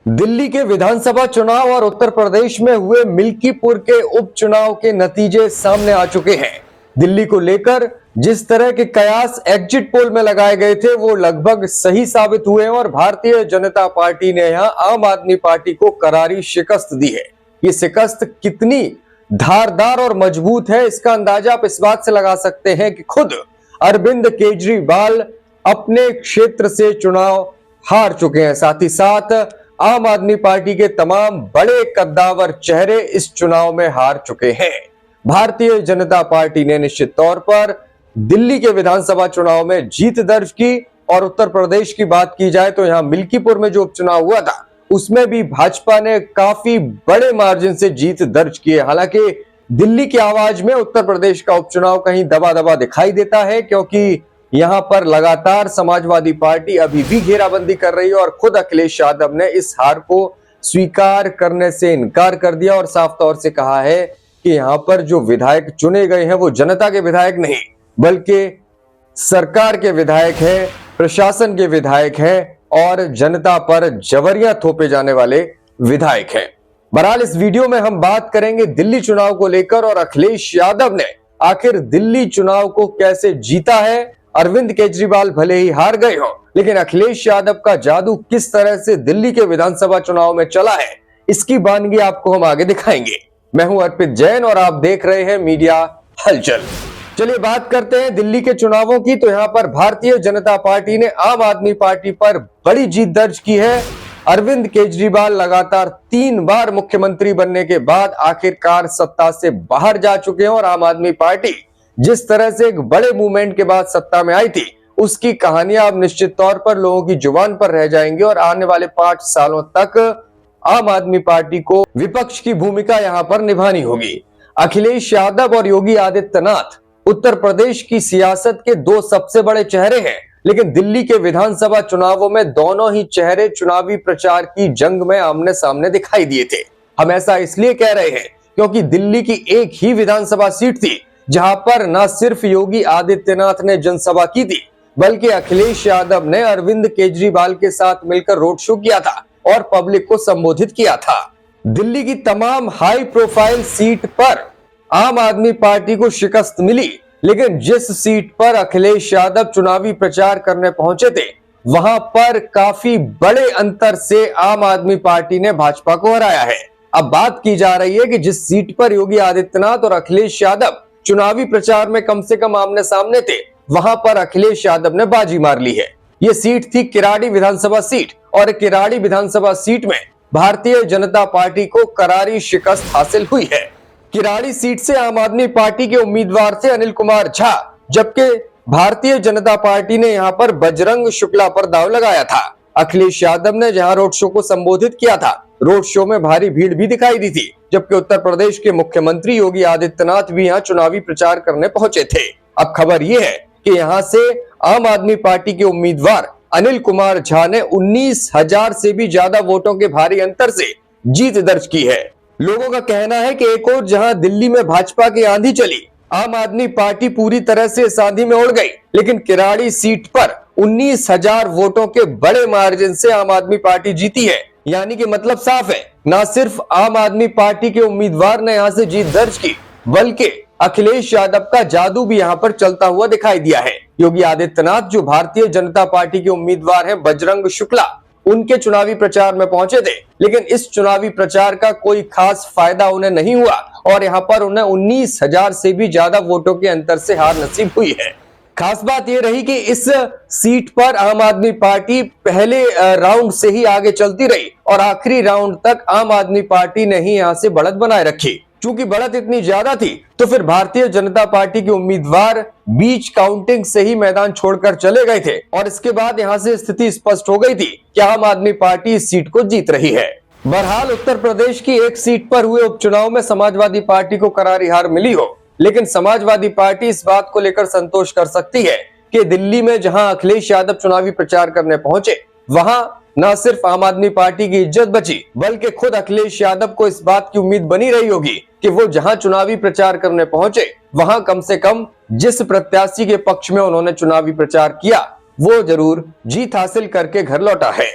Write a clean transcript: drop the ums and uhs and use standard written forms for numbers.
दिल्ली के विधानसभा चुनाव और उत्तर प्रदेश में हुए मिल्कीपुर के उपचुनाव के नतीजे सामने आ चुके हैं। दिल्ली को लेकर जिस तरह के कयास एग्जिट पोल में लगाए गए थे वो लगभग सही साबित हुए हैं और भारतीय जनता पार्टी ने यहां आम आदमी पार्टी को करारी शिकस्त दी है। ये शिकस्त कितनी धारदार और मजबूत है इसका अंदाजा आप इस बात से लगा सकते हैं कि खुद अरविंद केजरीवाल अपने क्षेत्र से चुनाव हार चुके हैं। साथ ही साथ आम आदमी पार्टी के तमाम बड़े कद्दावर चेहरे इस चुनाव में हार चुके हैं। भारतीय जनता पार्टी ने निश्चित तौर पर दिल्ली के विधानसभा चुनाव में जीत दर्ज की और उत्तर प्रदेश की बात की जाए तो यहां मिल्कीपुर में जो उपचुनाव हुआ था उसमें भी भाजपा ने काफी बड़े मार्जिन से जीत दर्ज की है। हालांकि दिल्ली की आवाज में उत्तर प्रदेश का उपचुनाव कहीं दबा दबा दिखाई देता है क्योंकि यहां पर लगातार समाजवादी पार्टी अभी भी घेराबंदी कर रही है और खुद अखिलेश यादव ने इस हार को स्वीकार करने से इनकार कर दिया और साफ तौर से कहा है कि यहां पर जो विधायक चुने गए हैं वो जनता के विधायक नहीं बल्कि सरकार के विधायक हैं, प्रशासन के विधायक हैं और जनता पर जबरियां थोपे जाने वाले विधायक हैं। बहरहाल इस वीडियो में हम बात करेंगे दिल्ली चुनाव को लेकर और अखिलेश यादव ने आखिर दिल्ली चुनाव को कैसे जीता है। अरविंद केजरीवाल भले ही हार गए हो लेकिन अखिलेश यादव का जादू किस तरह से दिल्ली के विधानसभा चुनाव में चला है इसकी बानगी आपको हम आगे दिखाएंगे। मैं हूं अर्पित जैन और आप देख रहे हैं मीडिया हलचल। चलिए बात करते हैं दिल्ली के चुनावों की। तो यहां पर भारतीय जनता पार्टी ने आम आदमी पार्टी पर बड़ी जीत दर्ज की है। अरविंद केजरीवाल लगातार 3 बार मुख्यमंत्री बनने के बाद आखिरकार सत्ता से बाहर जा चुके हैं और आम आदमी पार्टी जिस तरह से एक बड़े मूवमेंट के बाद सत्ता में आई थी उसकी कहानियां अब निश्चित तौर पर लोगों की जुबान पर रह जाएंगी और आने वाले 5 सालों तक आम आदमी पार्टी को विपक्ष की भूमिका यहां पर निभानी होगी। अखिलेश यादव और योगी आदित्यनाथ उत्तर प्रदेश की सियासत के 2 सबसे बड़े चेहरे हैं लेकिन दिल्ली के विधानसभा चुनावों में दोनों ही चेहरे चुनावी प्रचार की जंग में आमने सामने दिखाई दिए थे। हम ऐसा इसलिए कह रहे हैं क्योंकि दिल्ली की एक ही विधानसभा सीट थी जहां पर न सिर्फ योगी आदित्यनाथ ने जनसभा की थी बल्कि अखिलेश यादव ने अरविंद केजरीवाल के साथ मिलकर रोड शो किया था और पब्लिक को संबोधित किया था। दिल्ली की तमाम हाई प्रोफाइल सीट पर आम आदमी पार्टी को शिकस्त मिली लेकिन जिस सीट पर अखिलेश यादव चुनावी प्रचार करने पहुंचे थे वहां पर काफी बड़े अंतर से आम आदमी पार्टी ने भाजपा को हराया है। अब बात की जा रही है कि जिस सीट पर योगी आदित्यनाथ और अखिलेश यादव चुनावी प्रचार में कम से कम आमने सामने थे वहां पर अखिलेश यादव ने बाजी मार ली है। यह सीट थी किराड़ी विधानसभा सीट और किराड़ी विधानसभा सीट में भारतीय जनता पार्टी को करारी शिकस्त हासिल हुई है। किराड़ी सीट से आम आदमी पार्टी के उम्मीदवार थे अनिल कुमार झा जबकि भारतीय जनता पार्टी ने यहां पर बजरंग शुक्ला पर दांव लगाया था। अखिलेश यादव ने जहां रोड शो को संबोधित किया था रोड शो में भारी भीड़ भी दिखाई दी थी जबकि उत्तर प्रदेश के मुख्यमंत्री योगी आदित्यनाथ भी यहां चुनावी प्रचार करने पहुंचे थे। अब खबर यह है कि यहां से आम आदमी पार्टी के उम्मीदवार अनिल कुमार झा ने 19,000 से भी ज्यादा वोटों के भारी अंतर से जीत दर्ज की है। लोगों का कहना है कि एक और जहां दिल्ली में भाजपा की आंधी चली आम आदमी पार्टी पूरी तरह से इस आंधी में उड़ गई लेकिन किराड़ी सीट पर 19,000 वोटों के बड़े मार्जिन से आम आदमी पार्टी जीती है। यानी कि मतलब साफ है ना सिर्फ आम आदमी पार्टी के उम्मीदवार ने यहां से जीत दर्ज की बल्कि अखिलेश यादव का जादू भी यहां पर चलता हुआ दिखाई दिया है। योगी आदित्यनाथ जो भारतीय जनता पार्टी के उम्मीदवार हैं बजरंग शुक्ला उनके चुनावी प्रचार में पहुंचे थे लेकिन इस चुनावी प्रचार का कोई खास फायदा उन्हें नहीं हुआ और यहां पर उन्हें 19,000 से भी ज्यादा वोटों के अंतर से हार नसीब हुई है। खास बात यह रही कि इस सीट पर आम आदमी पार्टी पहले राउंड से ही आगे चलती रही और आखिरी राउंड तक आम आदमी पार्टी ने ही यहां से बढ़त बनाए रखी। चूंकि बढ़त इतनी ज्यादा थी तो फिर भारतीय जनता पार्टी के उम्मीदवार बीच काउंटिंग से ही मैदान छोड़कर चले गए थे और इसके बाद यहां से स्थिति स्पष्ट हो गई थी कि आम आदमी पार्टी इस सीट को जीत रही है। बहरहाल उत्तर प्रदेश की एक सीट पर हुए उपचुनाव में समाजवादी पार्टी को करारी हार मिली हो लेकिन समाजवादी पार्टी इस बात को लेकर संतोष कर सकती है कि दिल्ली में जहां अखिलेश यादव चुनावी प्रचार करने पहुंचे वहां न सिर्फ आम आदमी पार्टी की इज्जत बची बल्कि खुद अखिलेश यादव को इस बात की उम्मीद बनी रही होगी कि वो जहां चुनावी प्रचार करने पहुंचे वहां कम से कम जिस प्रत्याशी के पक्ष में उन्होंने चुनावी प्रचार किया वो जरूर जीत हासिल करके घर लौटा है।